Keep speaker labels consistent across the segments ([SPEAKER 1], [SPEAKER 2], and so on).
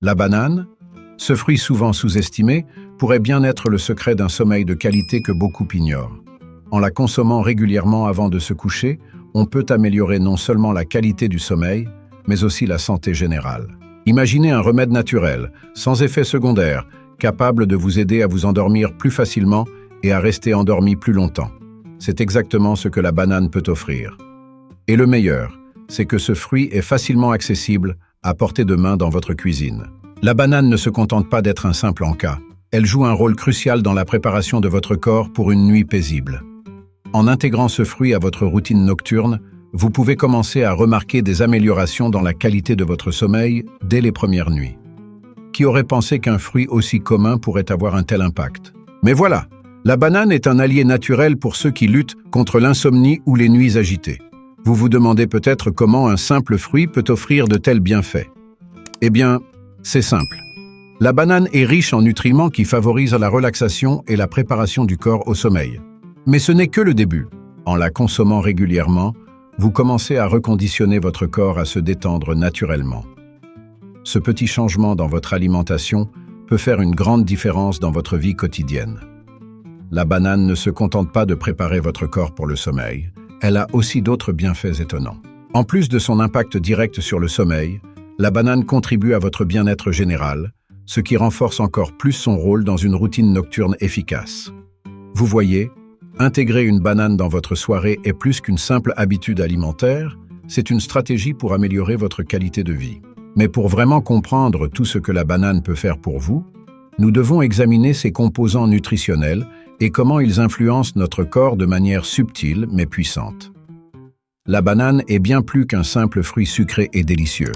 [SPEAKER 1] La banane, ce fruit souvent sous-estimé, pourrait bien être le secret d'un sommeil de qualité que beaucoup ignorent. En la consommant régulièrement avant de se coucher, on peut améliorer non seulement la qualité du sommeil, mais aussi la santé générale. Imaginez un remède naturel, sans effet secondaire, capable de vous aider à vous endormir plus facilement et à rester endormi plus longtemps. C'est exactement ce que la banane peut offrir. Et le meilleur, c'est que ce fruit est facilement accessible, à portée de main dans votre cuisine. La banane ne se contente pas d'être un simple encas. Elle joue un rôle crucial dans la préparation de votre corps pour une nuit paisible. En intégrant ce fruit à votre routine nocturne, vous pouvez commencer à remarquer des améliorations dans la qualité de votre sommeil dès les premières nuits. Qui aurait pensé qu'un fruit aussi commun pourrait avoir un tel impact? Mais voilà, la banane est un allié naturel pour ceux qui luttent contre l'insomnie ou les nuits agitées. Vous vous demandez peut-être comment un simple fruit peut offrir de tels bienfaits. Eh bien, c'est simple. La banane est riche en nutriments qui favorisent la relaxation et la préparation du corps au sommeil. Mais ce n'est que le début. En la consommant régulièrement, vous commencez à reconditionner votre corps à se détendre naturellement. Ce petit changement dans votre alimentation peut faire une grande différence dans votre vie quotidienne. La banane ne se contente pas de préparer votre corps pour le sommeil, elle a aussi d'autres bienfaits étonnants. En plus de son impact direct sur le sommeil, la banane contribue à votre bien-être général, ce qui renforce encore plus son rôle dans une routine nocturne efficace. Vous voyez, intégrer une banane dans votre soirée est plus qu'une simple habitude alimentaire, c'est une stratégie pour améliorer votre qualité de vie. Mais pour vraiment comprendre tout ce que la banane peut faire pour vous, nous devons examiner ses composants nutritionnels et comment ils influencent notre corps de manière subtile mais puissante. La banane est bien plus qu'un simple fruit sucré et délicieux.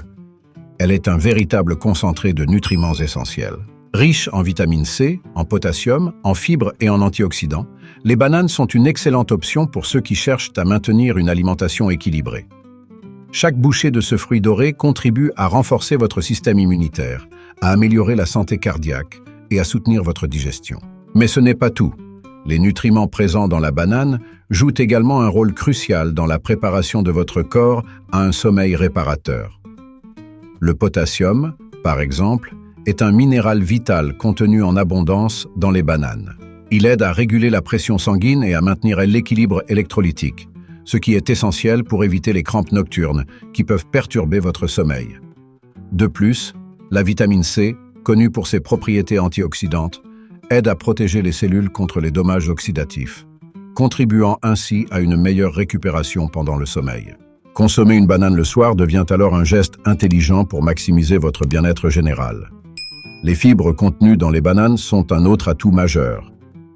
[SPEAKER 1] Elle est un véritable concentré de nutriments essentiels. Riche en vitamine C, en potassium, en fibres et en antioxydants, les bananes sont une excellente option pour ceux qui cherchent à maintenir une alimentation équilibrée. Chaque bouchée de ce fruit doré contribue à renforcer votre système immunitaire, à améliorer la santé cardiaque et à soutenir votre digestion. Mais ce n'est pas tout. Les nutriments présents dans la banane jouent également un rôle crucial dans la préparation de votre corps à un sommeil réparateur. Le potassium, par exemple, est un minéral vital contenu en abondance dans les bananes. Il aide à réguler la pression sanguine et à maintenir l'équilibre électrolytique, ce qui est essentiel pour éviter les crampes nocturnes qui peuvent perturber votre sommeil. De plus, la vitamine C, connue pour ses propriétés antioxydantes, aide à protéger les cellules contre les dommages oxydatifs, contribuant ainsi à une meilleure récupération pendant le sommeil. Consommer une banane le soir devient alors un geste intelligent pour maximiser votre bien-être général. Les fibres contenues dans les bananes sont un autre atout majeur.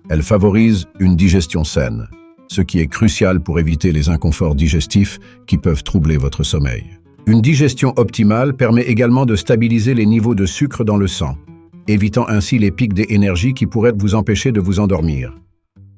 [SPEAKER 1] Elles favorisent une digestion saine, ce qui est crucial pour éviter les inconforts digestifs qui peuvent troubler votre sommeil. Une digestion optimale permet également de stabiliser les niveaux de sucre dans le sang, évitant ainsi les pics d'énergie qui pourraient vous empêcher de vous endormir.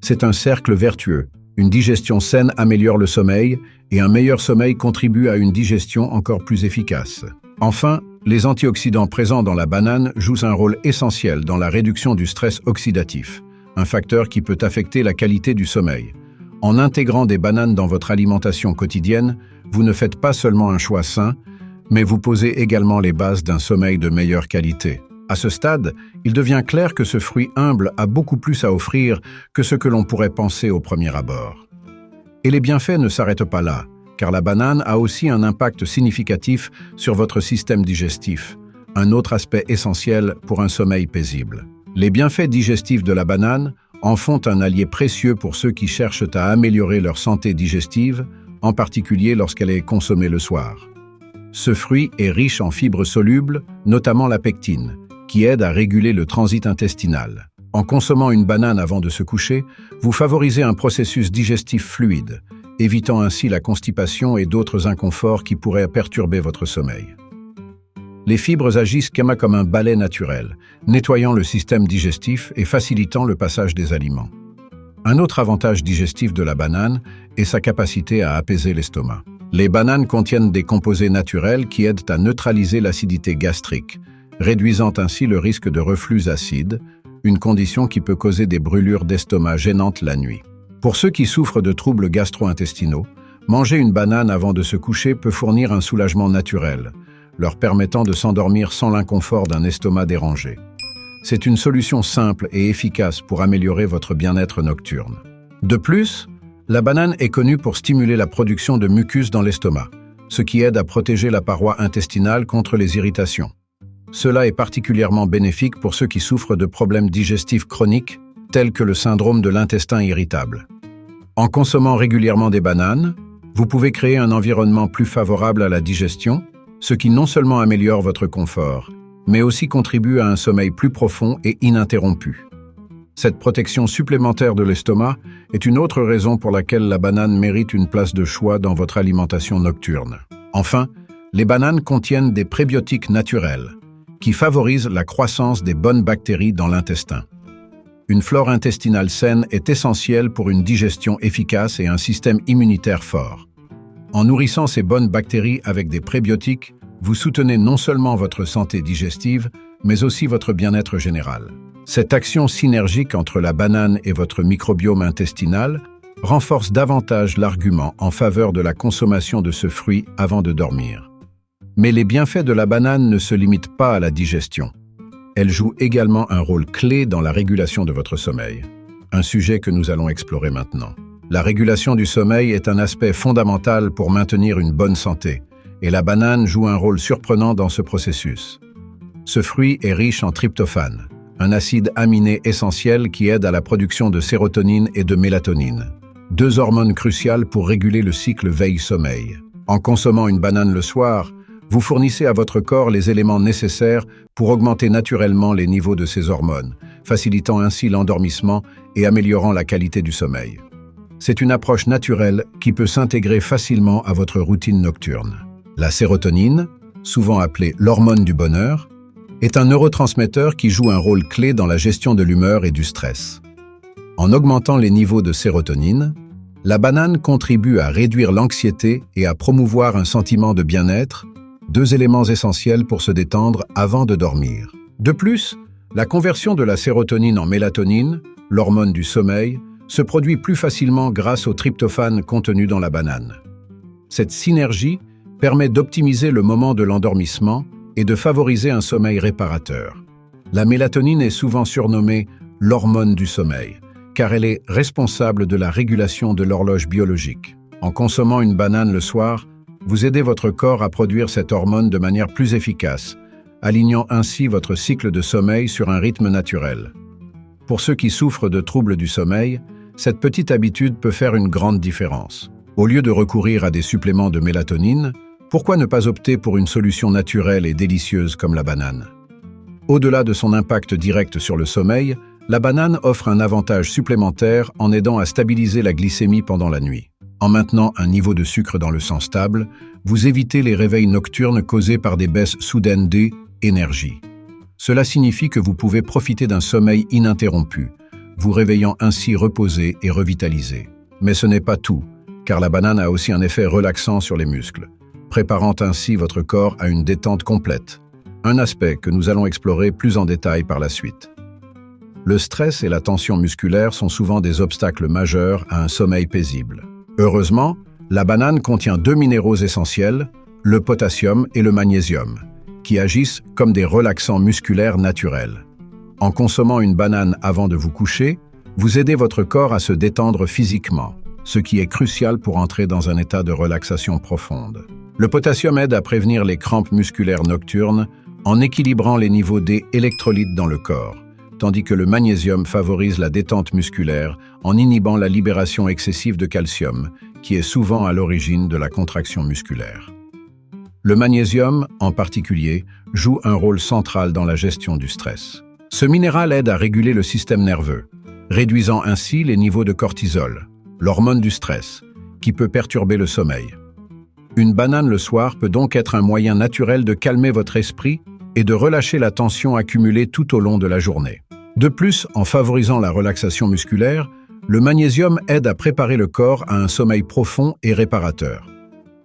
[SPEAKER 1] C'est un cercle vertueux. Une digestion saine améliore le sommeil et un meilleur sommeil contribue à une digestion encore plus efficace. Enfin, les antioxydants présents dans la banane jouent un rôle essentiel dans la réduction du stress oxydatif, un facteur qui peut affecter la qualité du sommeil. En intégrant des bananes dans votre alimentation quotidienne, vous ne faites pas seulement un choix sain, mais vous posez également les bases d'un sommeil de meilleure qualité. À ce stade, il devient clair que ce fruit humble a beaucoup plus à offrir que ce que l'on pourrait penser au premier abord. Et les bienfaits ne s'arrêtent pas là, car la banane a aussi un impact significatif sur votre système digestif, un autre aspect essentiel pour un sommeil paisible. Les bienfaits digestifs de la banane en font un allié précieux pour ceux qui cherchent à améliorer leur santé digestive, en particulier lorsqu'elle est consommée le soir. Ce fruit est riche en fibres solubles, notamment la pectine, qui aide à réguler le transit intestinal. En consommant une banane avant de se coucher, vous favorisez un processus digestif fluide, évitant ainsi la constipation et d'autres inconforts qui pourraient perturber votre sommeil. Les fibres agissent comme un balai naturel, nettoyant le système digestif et facilitant le passage des aliments. Un autre avantage digestif de la banane est sa capacité à apaiser l'estomac. Les bananes contiennent des composés naturels qui aident à neutraliser l'acidité gastrique, réduisant ainsi le risque de reflux acide, une condition qui peut causer des brûlures d'estomac gênantes la nuit. Pour ceux qui souffrent de troubles gastro-intestinaux, manger une banane avant de se coucher peut fournir un soulagement naturel, leur permettant de s'endormir sans l'inconfort d'un estomac dérangé. C'est une solution simple et efficace pour améliorer votre bien-être nocturne. De plus, la banane est connue pour stimuler la production de mucus dans l'estomac, ce qui aide à protéger la paroi intestinale contre les irritations. Cela est particulièrement bénéfique pour ceux qui souffrent de problèmes digestifs chroniques, tels que le syndrome de l'intestin irritable. En consommant régulièrement des bananes, vous pouvez créer un environnement plus favorable à la digestion, ce qui non seulement améliore votre confort, mais aussi contribue à un sommeil plus profond et ininterrompu. Cette protection supplémentaire de l'estomac est une autre raison pour laquelle la banane mérite une place de choix dans votre alimentation nocturne. Enfin, les bananes contiennent des prébiotiques naturels, qui favorisent la croissance des bonnes bactéries dans l'intestin. Une flore intestinale saine est essentielle pour une digestion efficace et un système immunitaire fort. En nourrissant ces bonnes bactéries avec des prébiotiques, vous soutenez non seulement votre santé digestive, mais aussi votre bien-être général. Cette action synergique entre la banane et votre microbiome intestinal renforce davantage l'argument en faveur de la consommation de ce fruit avant de dormir. Mais les bienfaits de la banane ne se limitent pas à la digestion. Elle joue également un rôle clé dans la régulation de votre sommeil, un sujet que nous allons explorer maintenant. La régulation du sommeil est un aspect fondamental pour maintenir une bonne santé, et la banane joue un rôle surprenant dans ce processus. Ce fruit est riche en tryptophane, un acide aminé essentiel qui aide à la production de sérotonine et de mélatonine, deux hormones cruciales pour réguler le cycle veille-sommeil. En consommant une banane le soir, vous fournissez à votre corps les éléments nécessaires pour augmenter naturellement les niveaux de ces hormones, facilitant ainsi l'endormissement et améliorant la qualité du sommeil. C'est une approche naturelle qui peut s'intégrer facilement à votre routine nocturne. La sérotonine, souvent appelée l'hormone du bonheur, est un neurotransmetteur qui joue un rôle clé dans la gestion de l'humeur et du stress. En augmentant les niveaux de sérotonine, la banane contribue à réduire l'anxiété et à promouvoir un sentiment de bien-être, deux éléments essentiels pour se détendre avant de dormir. De plus, la conversion de la sérotonine en mélatonine, l'hormone du sommeil, se produit plus facilement grâce au tryptophane contenu dans la banane. Cette synergie permet d'optimiser le moment de l'endormissement et de favoriser un sommeil réparateur. La mélatonine est souvent surnommée l'hormone du sommeil, car elle est responsable de la régulation de l'horloge biologique. En consommant une banane le soir, vous aidez votre corps à produire cette hormone de manière plus efficace, alignant ainsi votre cycle de sommeil sur un rythme naturel. Pour ceux qui souffrent de troubles du sommeil, cette petite habitude peut faire une grande différence. Au lieu de recourir à des suppléments de mélatonine, pourquoi ne pas opter pour une solution naturelle et délicieuse comme la banane? Au-delà de son impact direct sur le sommeil, la banane offre un avantage supplémentaire en aidant à stabiliser la glycémie pendant la nuit. En maintenant un niveau de sucre dans le sang stable, vous évitez les réveils nocturnes causés par des baisses soudaines d'énergie. Cela signifie que vous pouvez profiter d'un sommeil ininterrompu, vous réveillant ainsi reposé et revitalisé. Mais ce n'est pas tout, car la banane a aussi un effet relaxant sur les muscles, préparant ainsi votre corps à une détente complète, un aspect que nous allons explorer plus en détail par la suite. Le stress et la tension musculaire sont souvent des obstacles majeurs à un sommeil paisible. Heureusement, la banane contient deux minéraux essentiels, le potassium et le magnésium, qui agissent comme des relaxants musculaires naturels. En consommant une banane avant de vous coucher, vous aidez votre corps à se détendre physiquement, ce qui est crucial pour entrer dans un état de relaxation profonde. Le potassium aide à prévenir les crampes musculaires nocturnes en équilibrant les niveaux d'électrolytes dans le corps, tandis que le magnésium favorise la détente musculaire en inhibant la libération excessive de calcium, qui est souvent à l'origine de la contraction musculaire. Le magnésium, en particulier, joue un rôle central dans la gestion du stress. Ce minéral aide à réguler le système nerveux, réduisant ainsi les niveaux de cortisol, l'hormone du stress, qui peut perturber le sommeil. Une banane le soir peut donc être un moyen naturel de calmer votre esprit et de relâcher la tension accumulée tout au long de la journée. De plus, en favorisant la relaxation musculaire, le magnésium aide à préparer le corps à un sommeil profond et réparateur.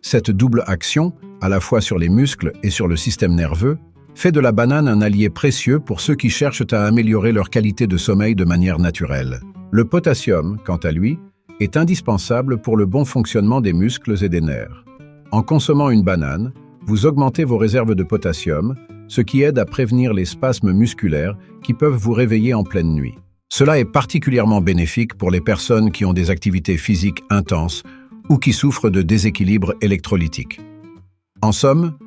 [SPEAKER 1] Cette double action, à la fois sur les muscles et sur le système nerveux, fait de la banane un allié précieux pour ceux qui cherchent à améliorer leur qualité de sommeil de manière naturelle. Le potassium, quant à lui, est indispensable pour le bon fonctionnement des muscles et des nerfs. En consommant une banane, vous augmentez vos réserves de potassium, ce qui aide à prévenir les spasmes musculaires qui peuvent vous réveiller en pleine nuit. Cela est particulièrement bénéfique pour les personnes qui ont des activités physiques intenses ou qui souffrent de déséquilibre électrolytique. En somme,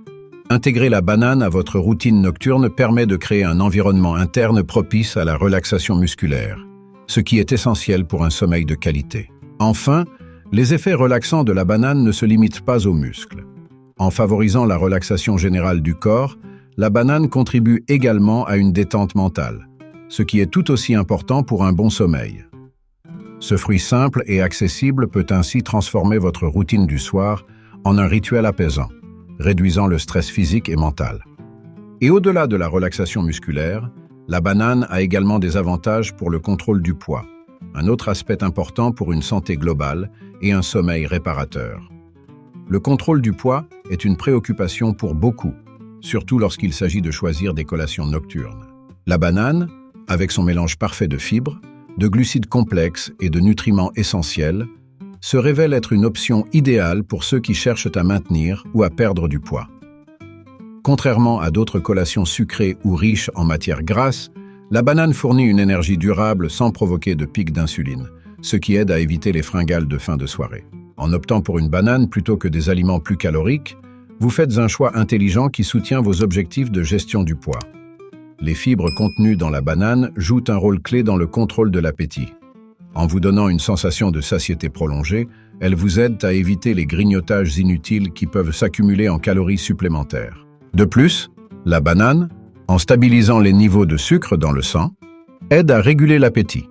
[SPEAKER 1] intégrer la banane à votre routine nocturne permet de créer un environnement interne propice à la relaxation musculaire, ce qui est essentiel pour un sommeil de qualité. Enfin, les effets relaxants de la banane ne se limitent pas aux muscles. En favorisant la relaxation générale du corps, la banane contribue également à une détente mentale, ce qui est tout aussi important pour un bon sommeil. Ce fruit simple et accessible peut ainsi transformer votre routine du soir en un rituel apaisant, réduisant le stress physique et mental. Et au-delà de la relaxation musculaire, la banane a également des avantages pour le contrôle du poids, un autre aspect important pour une santé globale et un sommeil réparateur. Le contrôle du poids est une préoccupation pour beaucoup, surtout lorsqu'il s'agit de choisir des collations nocturnes. La banane, avec son mélange parfait de fibres, de glucides complexes et de nutriments essentiels, se révèle être une option idéale pour ceux qui cherchent à maintenir ou à perdre du poids. Contrairement à d'autres collations sucrées ou riches en matières grasses, la banane fournit une énergie durable sans provoquer de pic d'insuline, ce qui aide à éviter les fringales de fin de soirée. En optant pour une banane plutôt que des aliments plus caloriques, vous faites un choix intelligent qui soutient vos objectifs de gestion du poids. Les fibres contenues dans la banane jouent un rôle clé dans le contrôle de l'appétit. En vous donnant une sensation de satiété prolongée, elles vous aident à éviter les grignotages inutiles qui peuvent s'accumuler en calories supplémentaires. De plus, la banane, en stabilisant les niveaux de sucre dans le sang, aide à réguler l'appétit,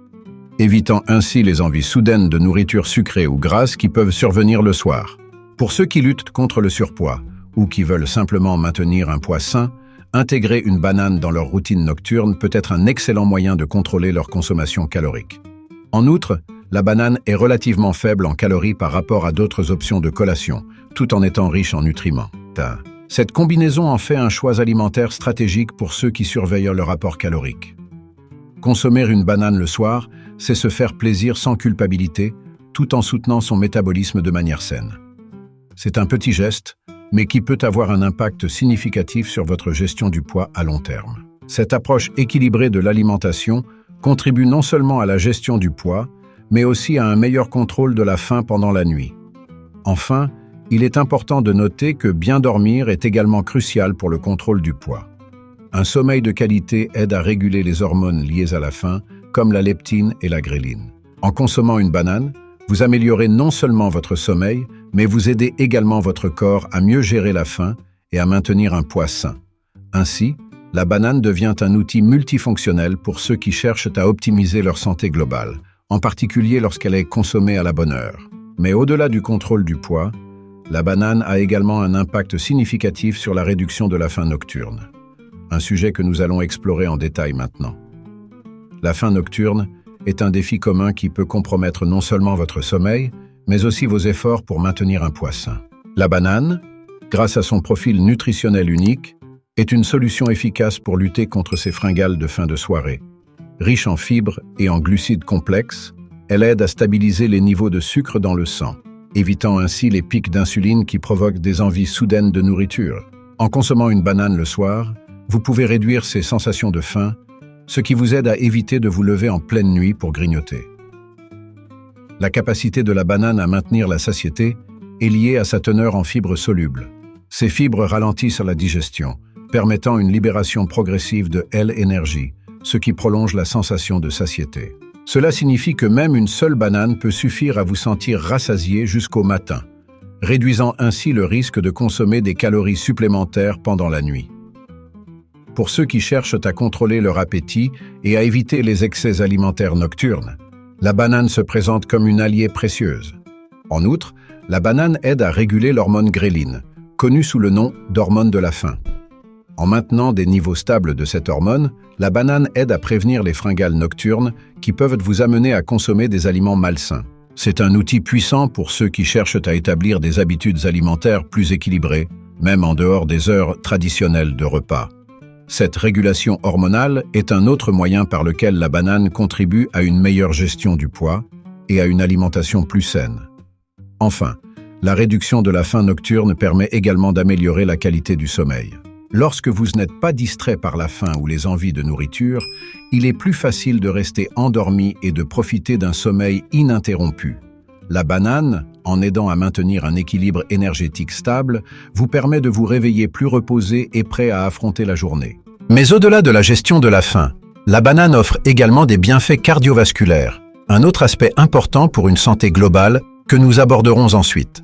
[SPEAKER 1] évitant ainsi les envies soudaines de nourriture sucrée ou grasse qui peuvent survenir le soir. Pour ceux qui luttent contre le surpoids ou qui veulent simplement maintenir un poids sain, intégrer une banane dans leur routine nocturne peut être un excellent moyen de contrôler leur consommation calorique. En outre, la banane est relativement faible en calories par rapport à d'autres options de collation, tout en étant riche en nutriments. Cette combinaison en fait un choix alimentaire stratégique pour ceux qui surveillent leur apport calorique. Consommer une banane le soir, c'est se faire plaisir sans culpabilité, tout en soutenant son métabolisme de manière saine. C'est un petit geste, mais qui peut avoir un impact significatif sur votre gestion du poids à long terme. Cette approche équilibrée de l'alimentation contribue non seulement à la gestion du poids, mais aussi à un meilleur contrôle de la faim pendant la nuit. Enfin, il est important de noter que bien dormir est également crucial pour le contrôle du poids. Un sommeil de qualité aide à réguler les hormones liées à la faim, comme la leptine et la gréline. En consommant une banane, vous améliorez non seulement votre sommeil, mais vous aidez également votre corps à mieux gérer la faim et à maintenir un poids sain. Ainsi, la banane devient un outil multifonctionnel pour ceux qui cherchent à optimiser leur santé globale, en particulier lorsqu'elle est consommée à la bonne heure. Mais au-delà du contrôle du poids, la banane a également un impact significatif sur la réduction de la faim nocturne, un sujet que nous allons explorer en détail maintenant. La faim nocturne est un défi commun qui peut compromettre non seulement votre sommeil, mais aussi vos efforts pour maintenir un poids sain. La banane, grâce à son profil nutritionnel unique, est une solution efficace pour lutter contre ces fringales de fin de soirée. Riche en fibres et en glucides complexes, elle aide à stabiliser les niveaux de sucre dans le sang, évitant ainsi les pics d'insuline qui provoquent des envies soudaines de nourriture. En consommant une banane le soir, vous pouvez réduire ces sensations de faim, ce qui vous aide à éviter de vous lever en pleine nuit pour grignoter. La capacité de la banane à maintenir la satiété est liée à sa teneur en fibres solubles. Ces fibres ralentissent la digestion, permettant une libération progressive de L-énergie, ce qui prolonge la sensation de satiété. Cela signifie que même une seule banane peut suffire à vous sentir rassasié jusqu'au matin, réduisant ainsi le risque de consommer des calories supplémentaires pendant la nuit. Pour ceux qui cherchent à contrôler leur appétit et à éviter les excès alimentaires nocturnes, la banane se présente comme une alliée précieuse. En outre, la banane aide à réguler l'hormone gréline, connue sous le nom d'hormone de la faim. En maintenant des niveaux stables de cette hormone, la banane aide à prévenir les fringales nocturnes qui peuvent vous amener à consommer des aliments malsains. C'est un outil puissant pour ceux qui cherchent à établir des habitudes alimentaires plus équilibrées, même en dehors des heures traditionnelles de repas. Cette régulation hormonale est un autre moyen par lequel la banane contribue à une meilleure gestion du poids et à une alimentation plus saine. Enfin, La réduction de la faim nocturne permet également d'améliorer la qualité du sommeil. Lorsque vous n'êtes pas distrait par la faim ou les envies de nourriture, il est plus facile de rester endormi et de profiter d'un sommeil ininterrompu. La banane, en aidant à maintenir un équilibre énergétique stable, vous permet de vous réveiller plus reposé et prêt à affronter la journée. Mais au-delà de la gestion de la faim, la banane offre également des bienfaits cardiovasculaires, un autre aspect important pour une santé globale que nous aborderons ensuite.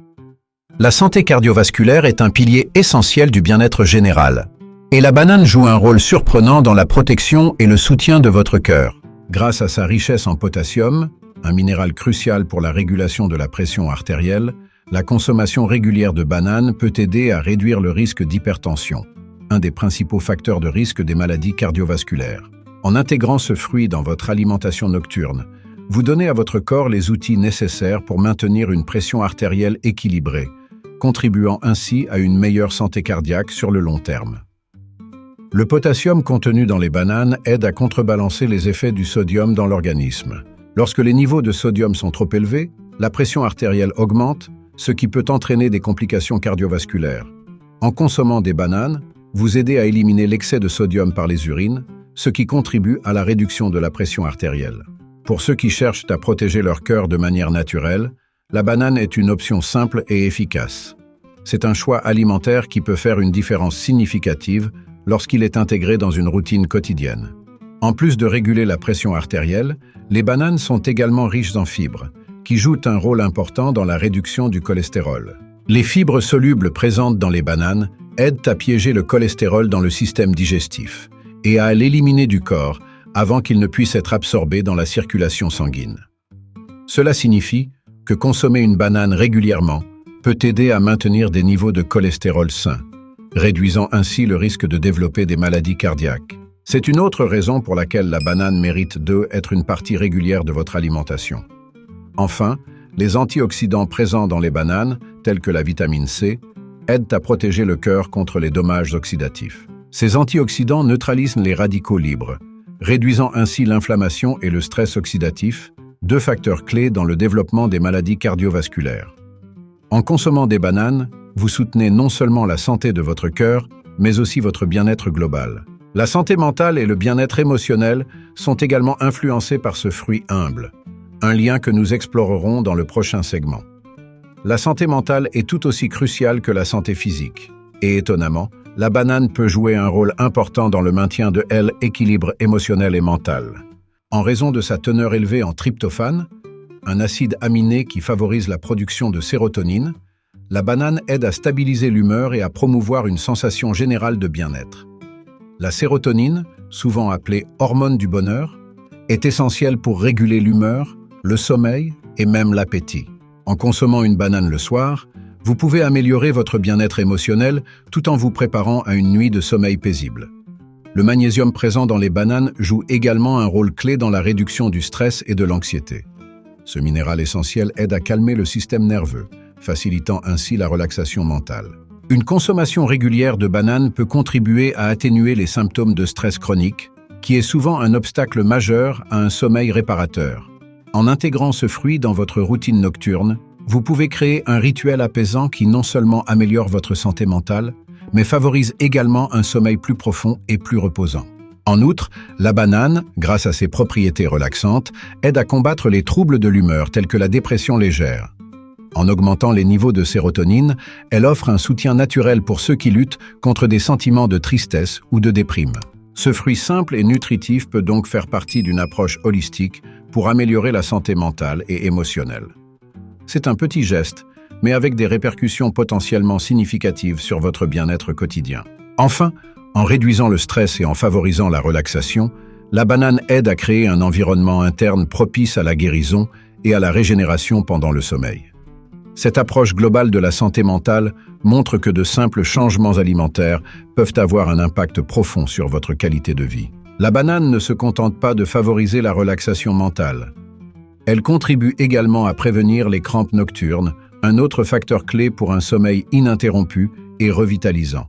[SPEAKER 1] La santé cardiovasculaire est un pilier essentiel du bien-être général, et la banane joue un rôle surprenant dans la protection et le soutien de votre cœur. Grâce à sa richesse en potassium, un minéral crucial pour la régulation de la pression artérielle, la consommation régulière de bananes peut aider à réduire le risque d'hypertension, un des principaux facteurs de risque des maladies cardiovasculaires. En intégrant ce fruit dans votre alimentation nocturne, vous donnez à votre corps les outils nécessaires pour maintenir une pression artérielle équilibrée, contribuant ainsi à une meilleure santé cardiaque sur le long terme. Le potassium contenu dans les bananes aide à contrebalancer les effets du sodium dans l'organisme. Lorsque les niveaux de sodium sont trop élevés, la pression artérielle augmente, ce qui peut entraîner des complications cardiovasculaires. En consommant des bananes, vous aidez à éliminer l'excès de sodium par les urines, ce qui contribue à la réduction de la pression artérielle. Pour ceux qui cherchent à protéger leur cœur de manière naturelle, la banane est une option simple et efficace. C'est un choix alimentaire qui peut faire une différence significative lorsqu'il est intégré dans une routine quotidienne. En plus de réguler la pression artérielle, les bananes sont également riches en fibres, qui jouent un rôle important dans la réduction du cholestérol. Les fibres solubles présentes dans les bananes aident à piéger le cholestérol dans le système digestif et à l'éliminer du corps avant qu'il ne puisse être absorbé dans la circulation sanguine. Cela signifie que consommer une banane régulièrement peut aider à maintenir des niveaux de cholestérol sains, réduisant ainsi le risque de développer des maladies cardiaques. C'est une autre raison pour laquelle la banane mérite d'être une partie régulière de votre alimentation. Enfin, les antioxydants présents dans les bananes, tels que la vitamine C, aident à protéger le cœur contre les dommages oxydatifs. Ces antioxydants neutralisent les radicaux libres, réduisant ainsi l'inflammation et le stress oxydatif, deux facteurs clés dans le développement des maladies cardiovasculaires. En consommant des bananes, vous soutenez non seulement la santé de votre cœur, mais aussi votre bien-être global. La santé mentale et le bien-être émotionnel sont également influencés par ce fruit humble, un lien que nous explorerons dans le prochain segment. La santé mentale est tout aussi cruciale que la santé physique, et étonnamment, la banane peut jouer un rôle important dans le maintien de l'équilibre émotionnel et mental. En raison de sa teneur élevée en tryptophane, un acide aminé qui favorise la production de sérotonine, la banane aide à stabiliser l'humeur et à promouvoir une sensation générale de bien-être. La sérotonine, souvent appelée hormone du bonheur, est essentielle pour réguler l'humeur, le sommeil et même l'appétit. En consommant une banane le soir, vous pouvez améliorer votre bien-être émotionnel tout en vous préparant à une nuit de sommeil paisible. Le magnésium présent dans les bananes joue également un rôle clé dans la réduction du stress et de l'anxiété. Ce minéral essentiel aide à calmer le système nerveux, facilitant ainsi la relaxation mentale. Une consommation régulière de bananes peut contribuer à atténuer les symptômes de stress chronique, qui est souvent un obstacle majeur à un sommeil réparateur. En intégrant ce fruit dans votre routine nocturne, vous pouvez créer un rituel apaisant qui non seulement améliore votre santé mentale, mais favorise également un sommeil plus profond et plus reposant. En outre, la banane, grâce à ses propriétés relaxantes, aide à combattre les troubles de l'humeur tels que la dépression légère. En augmentant les niveaux de sérotonine, elle offre un soutien naturel pour ceux qui luttent contre des sentiments de tristesse ou de déprime. Ce fruit simple et nutritif peut donc faire partie d'une approche holistique pour améliorer la santé mentale et émotionnelle. C'est un petit geste, mais avec des répercussions potentiellement significatives sur votre bien-être quotidien. Enfin, en réduisant le stress et en favorisant la relaxation, la banane aide à créer un environnement interne propice à la guérison et à la régénération pendant le sommeil. Cette approche globale de la santé mentale montre que de simples changements alimentaires peuvent avoir un impact profond sur votre qualité de vie. La banane ne se contente pas de favoriser la relaxation mentale. Elle contribue également à prévenir les crampes nocturnes, un autre facteur clé pour un sommeil ininterrompu et revitalisant.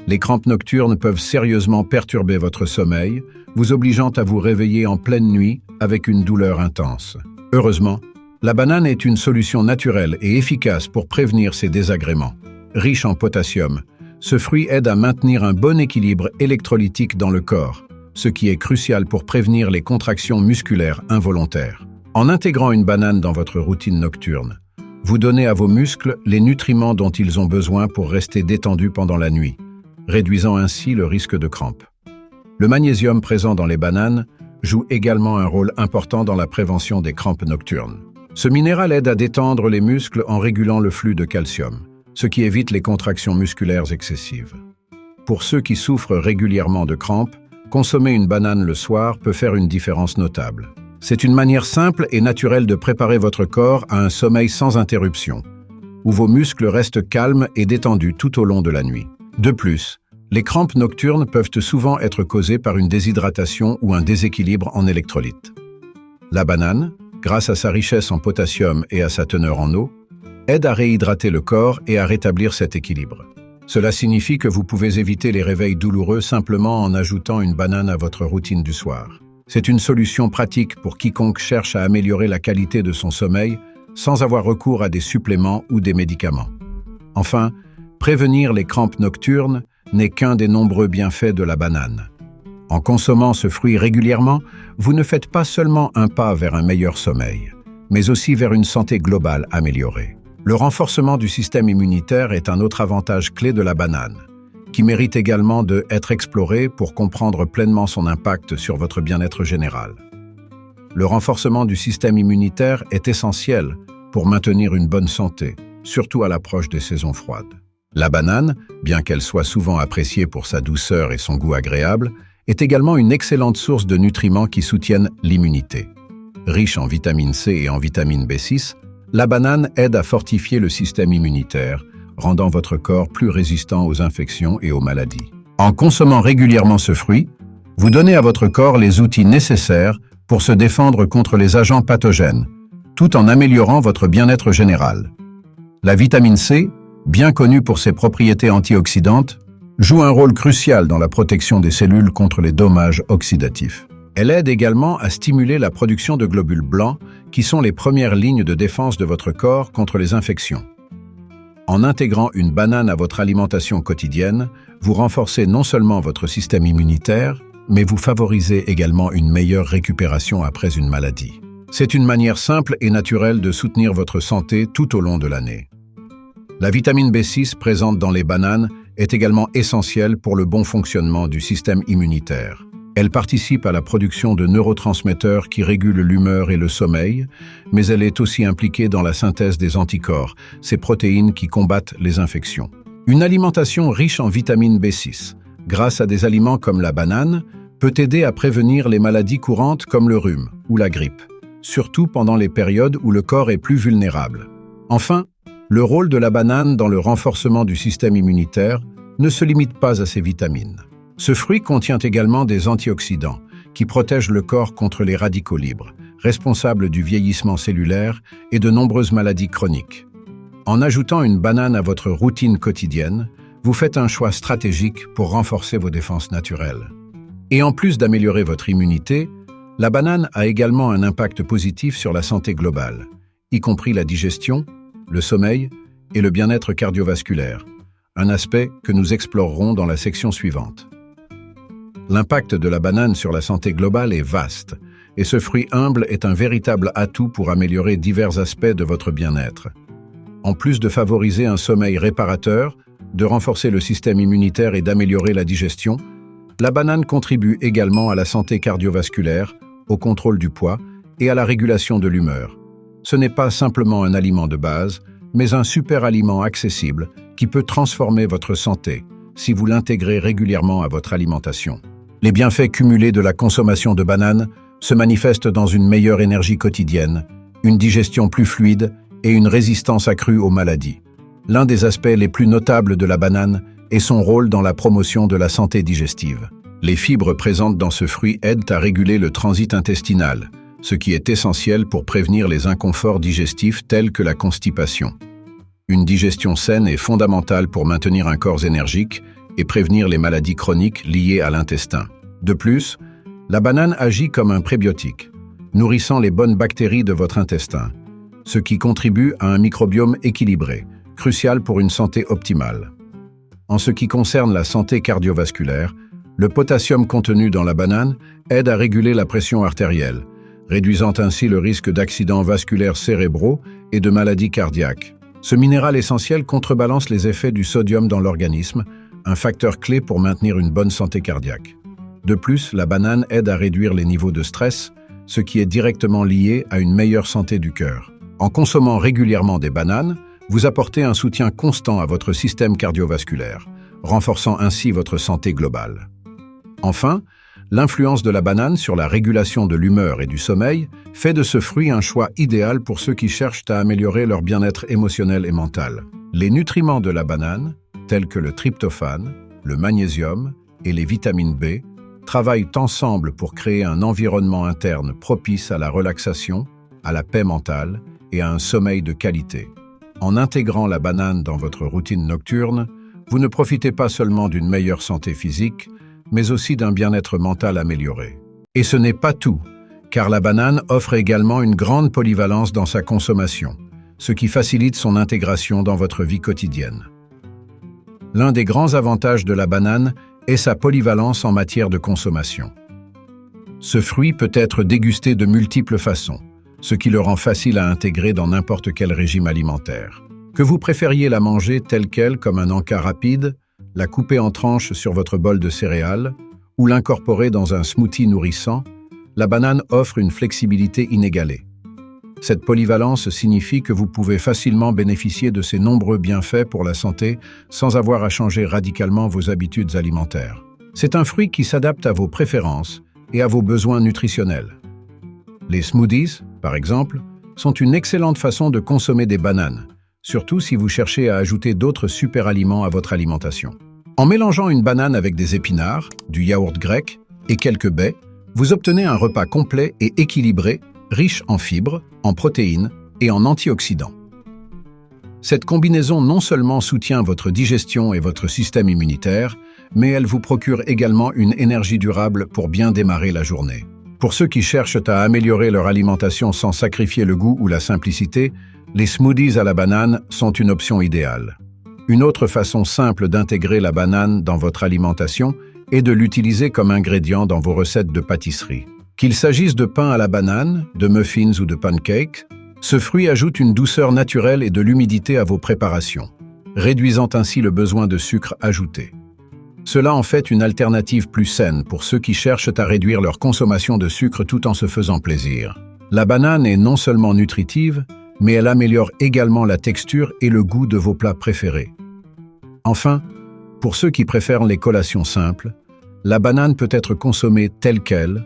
[SPEAKER 1] Les crampes nocturnes peuvent sérieusement perturber votre sommeil, vous obligeant à vous réveiller en pleine nuit avec une douleur intense. Heureusement, La banane est une solution naturelle et efficace pour prévenir ces désagréments. Riche en potassium, ce fruit aide à maintenir un bon équilibre électrolytique dans le corps, ce qui est crucial pour prévenir les contractions musculaires involontaires. En intégrant une banane dans votre routine nocturne, vous donnez à vos muscles les nutriments dont ils ont besoin pour rester détendus pendant la nuit, réduisant ainsi le risque de crampes. Le magnésium présent dans les bananes joue également un rôle important dans la prévention des crampes nocturnes. Ce minéral aide à détendre les muscles en régulant le flux de calcium, ce qui évite les contractions musculaires excessives. Pour ceux qui souffrent régulièrement de crampes, consommer une banane le soir peut faire une différence notable. C'est une manière simple et naturelle de préparer votre corps à un sommeil sans interruption, où vos muscles restent calmes et détendus tout au long de la nuit. De plus, les crampes nocturnes peuvent souvent être causées par une déshydratation ou un déséquilibre en électrolytes. La banane, grâce à sa richesse en potassium et à sa teneur en eau, aide à réhydrater le corps et à rétablir cet équilibre. Cela signifie que vous pouvez éviter les réveils douloureux simplement en ajoutant une banane à votre routine du soir. C'est une solution pratique pour quiconque cherche à améliorer la qualité de son sommeil sans avoir recours à des suppléments ou des médicaments. Enfin, prévenir les crampes nocturnes n'est qu'un des nombreux bienfaits de la banane. En consommant ce fruit régulièrement, vous ne faites pas seulement un pas vers un meilleur sommeil, mais aussi vers une santé globale améliorée. Le renforcement du système immunitaire est un autre avantage clé de la banane, qui mérite également d'être exploré pour comprendre pleinement son impact sur votre bien-être général. Le renforcement du système immunitaire est essentiel pour maintenir une bonne santé, surtout à l'approche des saisons froides. La banane, bien qu'elle soit souvent appréciée pour sa douceur et son goût agréable, est également une excellente source de nutriments qui soutiennent l'immunité. Riche en vitamine C et en vitamine B6, la banane aide à fortifier le système immunitaire, rendant votre corps plus résistant aux infections et aux maladies. En consommant régulièrement ce fruit, vous donnez à votre corps les outils nécessaires pour se défendre contre les agents pathogènes, tout en améliorant votre bien-être général. La vitamine C, bien connue pour ses propriétés antioxydantes, joue un rôle crucial dans la protection des cellules contre les dommages oxydatifs. Elle aide également à stimuler la production de globules blancs, qui sont les premières lignes de défense de votre corps contre les infections. En intégrant une banane à votre alimentation quotidienne, vous renforcez non seulement votre système immunitaire, mais vous favorisez également une meilleure récupération après une maladie. C'est une manière simple et naturelle de soutenir votre santé tout au long de l'année. La vitamine B6 présente dans les bananes est également essentielle pour le bon fonctionnement du système immunitaire. Elle participe à la production de neurotransmetteurs qui régulent l'humeur et le sommeil, mais elle est aussi impliquée dans la synthèse des anticorps, ces protéines qui combattent les infections. Une alimentation riche en vitamine B6, grâce à des aliments comme la banane, peut aider à prévenir les maladies courantes comme le rhume ou la grippe, surtout pendant les périodes où le corps est plus vulnérable. Enfin, le rôle de la banane dans le renforcement du système immunitaire ne se limite pas à ses vitamines. Ce fruit contient également des antioxydants qui protègent le corps contre les radicaux libres, responsables du vieillissement cellulaire et de nombreuses maladies chroniques. En ajoutant une banane à votre routine quotidienne, vous faites un choix stratégique pour renforcer vos défenses naturelles. Et en plus d'améliorer votre immunité, la banane a également un impact positif sur la santé globale, y compris la digestion, le sommeil et le bien-être cardiovasculaire, un aspect que nous explorerons dans la section suivante. L'impact de la banane sur la santé globale est vaste, et ce fruit humble est un véritable atout pour améliorer divers aspects de votre bien-être. En plus de favoriser un sommeil réparateur, de renforcer le système immunitaire et d'améliorer la digestion, la banane contribue également à la santé cardiovasculaire, au contrôle du poids et à la régulation de l'humeur. Ce n'est pas simplement un aliment de base, mais un super aliment accessible qui peut transformer votre santé si vous l'intégrez régulièrement à votre alimentation. Les bienfaits cumulés de la consommation de bananes se manifestent dans une meilleure énergie quotidienne, une digestion plus fluide et une résistance accrue aux maladies. L'un des aspects les plus notables de la banane est son rôle dans la promotion de la santé digestive. Les fibres présentes dans ce fruit aident à réguler le transit intestinal, ce qui est essentiel pour prévenir les inconforts digestifs tels que la constipation. Une digestion saine est fondamentale pour maintenir un corps énergique et prévenir les maladies chroniques liées à l'intestin. De plus, la banane agit comme un prébiotique, nourrissant les bonnes bactéries de votre intestin, ce qui contribue à un microbiome équilibré, crucial pour une santé optimale. En ce qui concerne la santé cardiovasculaire, le potassium contenu dans la banane aide à réguler la pression artérielle, réduisant ainsi le risque d'accidents vasculaires cérébraux et de maladies cardiaques. Ce minéral essentiel contrebalance les effets du sodium dans l'organisme, un facteur clé pour maintenir une bonne santé cardiaque. De plus, la banane aide à réduire les niveaux de stress, ce qui est directement lié à une meilleure santé du cœur. En consommant régulièrement des bananes, vous apportez un soutien constant à votre système cardiovasculaire, renforçant ainsi votre santé globale. Enfin, l'influence de la banane sur la régulation de l'humeur et du sommeil fait de ce fruit un choix idéal pour ceux qui cherchent à améliorer leur bien-être émotionnel et mental. Les nutriments de la banane, tels que le tryptophane, le magnésium et les vitamines B, travaillent ensemble pour créer un environnement interne propice à la relaxation, à la paix mentale et à un sommeil de qualité. En intégrant la banane dans votre routine nocturne, vous ne profitez pas seulement d'une meilleure santé physique, mais aussi d'un bien-être mental amélioré. Et ce n'est pas tout, car la banane offre également une grande polyvalence dans sa consommation, ce qui facilite son intégration dans votre vie quotidienne. L'un des grands avantages de la banane est sa polyvalence en matière de consommation. Ce fruit peut être dégusté de multiples façons, ce qui le rend facile à intégrer dans n'importe quel régime alimentaire. Que vous préfériez la manger telle qu'elle comme un encas rapide, la couper en tranches sur votre bol de céréales ou l'incorporer dans un smoothie nourrissant, la banane offre une flexibilité inégalée. Cette polyvalence signifie que vous pouvez facilement bénéficier de ses nombreux bienfaits pour la santé sans avoir à changer radicalement vos habitudes alimentaires. C'est un fruit qui s'adapte à vos préférences et à vos besoins nutritionnels. Les smoothies, par exemple, sont une excellente façon de consommer des bananes, surtout si vous cherchez à ajouter d'autres super-aliments à votre alimentation. En mélangeant une banane avec des épinards, du yaourt grec et quelques baies, vous obtenez un repas complet et équilibré, riche en fibres, en protéines et en antioxydants. Cette combinaison non seulement soutient votre digestion et votre système immunitaire, mais elle vous procure également une énergie durable pour bien démarrer la journée. Pour ceux qui cherchent à améliorer leur alimentation sans sacrifier le goût ou la simplicité, les smoothies à la banane sont une option idéale. Une autre façon simple d'intégrer la banane dans votre alimentation est de l'utiliser comme ingrédient dans vos recettes de pâtisserie. Qu'il s'agisse de pain à la banane, de muffins ou de pancakes, ce fruit ajoute une douceur naturelle et de l'humidité à vos préparations, réduisant ainsi le besoin de sucre ajouté. Cela en fait une alternative plus saine pour ceux qui cherchent à réduire leur consommation de sucre tout en se faisant plaisir. La banane est non seulement nutritive, mais elle améliore également la texture et le goût de vos plats préférés. Enfin, pour ceux qui préfèrent les collations simples, la banane peut être consommée telle qu'elle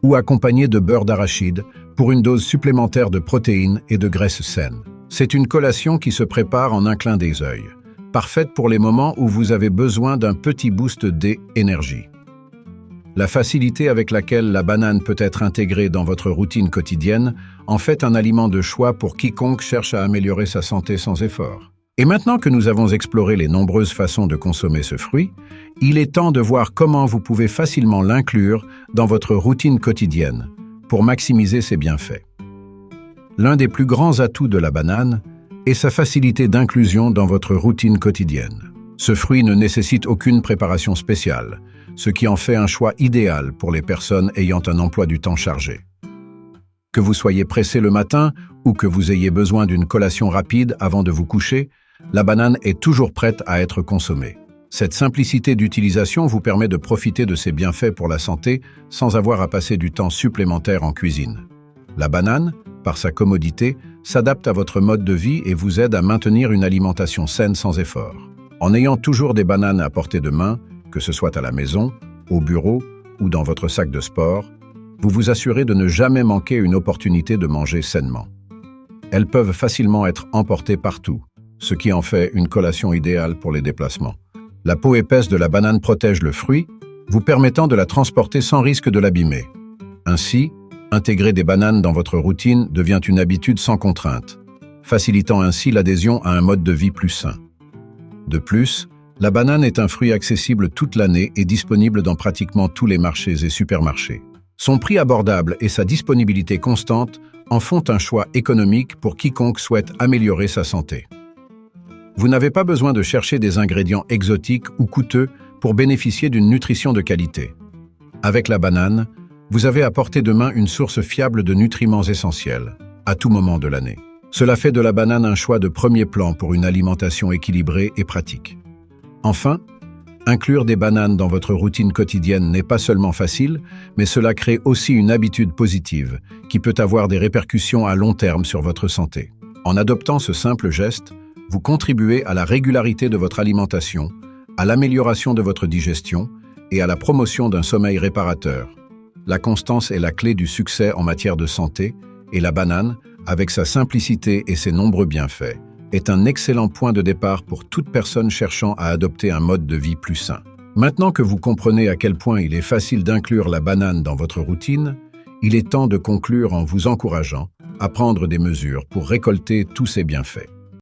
[SPEAKER 1] ou accompagnée de beurre d'arachide pour une dose supplémentaire de protéines et de graisses saines. C'est une collation qui se prépare en un clin des yeux, parfaite pour les moments où vous avez besoin d'un petit boost d'énergie. La facilité avec laquelle la banane peut être intégrée dans votre routine quotidienne en fait un aliment de choix pour quiconque cherche à améliorer sa santé sans effort. Et maintenant que nous avons exploré les nombreuses façons de consommer ce fruit, il est temps de voir comment vous pouvez facilement l'inclure dans votre routine quotidienne pour maximiser ses bienfaits. L'un des plus grands atouts de la banane est sa facilité d'inclusion dans votre routine quotidienne. Ce fruit ne nécessite aucune préparation spéciale, ce qui en fait un choix idéal pour les personnes ayant un emploi du temps chargé. Que vous soyez pressé le matin ou que vous ayez besoin d'une collation rapide avant de vous coucher, la banane est toujours prête à être consommée. Cette simplicité d'utilisation vous permet de profiter de ses bienfaits pour la santé sans avoir à passer du temps supplémentaire en cuisine. La banane, par sa commodité, s'adapte à votre mode de vie et vous aide à maintenir une alimentation saine sans effort. En ayant toujours des bananes à portée de main, que ce soit à la maison, au bureau ou dans votre sac de sport, vous vous assurez de ne jamais manquer une opportunité de manger sainement. Elles peuvent facilement être emportées partout, ce qui en fait une collation idéale pour les déplacements. La peau épaisse de la banane protège le fruit, vous permettant de la transporter sans risque de l'abîmer. Ainsi, intégrer des bananes dans votre routine devient une habitude sans contrainte, facilitant ainsi l'adhésion à un mode de vie plus sain. De plus, la banane est un fruit accessible toute l'année et disponible dans pratiquement tous les marchés et supermarchés. Son prix abordable et sa disponibilité constante en font un choix économique pour quiconque souhaite améliorer sa santé. Vous n'avez pas besoin de chercher des ingrédients exotiques ou coûteux pour bénéficier d'une nutrition de qualité. Avec la banane, vous avez à portée de main une source fiable de nutriments essentiels, à tout moment de l'année. Cela fait de la banane un choix de premier plan pour une alimentation équilibrée et pratique. Enfin, inclure des bananes dans votre routine quotidienne n'est pas seulement facile, mais cela crée aussi une habitude positive qui peut avoir des répercussions à long terme sur votre santé. En adoptant ce simple geste, vous contribuez à la régularité de votre alimentation, à l'amélioration de votre digestion et à la promotion d'un sommeil réparateur. La constance est la clé du succès en matière de santé et la banane, avec sa simplicité et ses nombreux bienfaits, est un excellent point de départ pour toute personne cherchant à adopter un mode de vie plus sain. Maintenant que vous comprenez à quel point il est facile d'inclure la banane dans votre routine, il est temps de conclure en vous encourageant à prendre des mesures pour récolter tous ses bienfaits.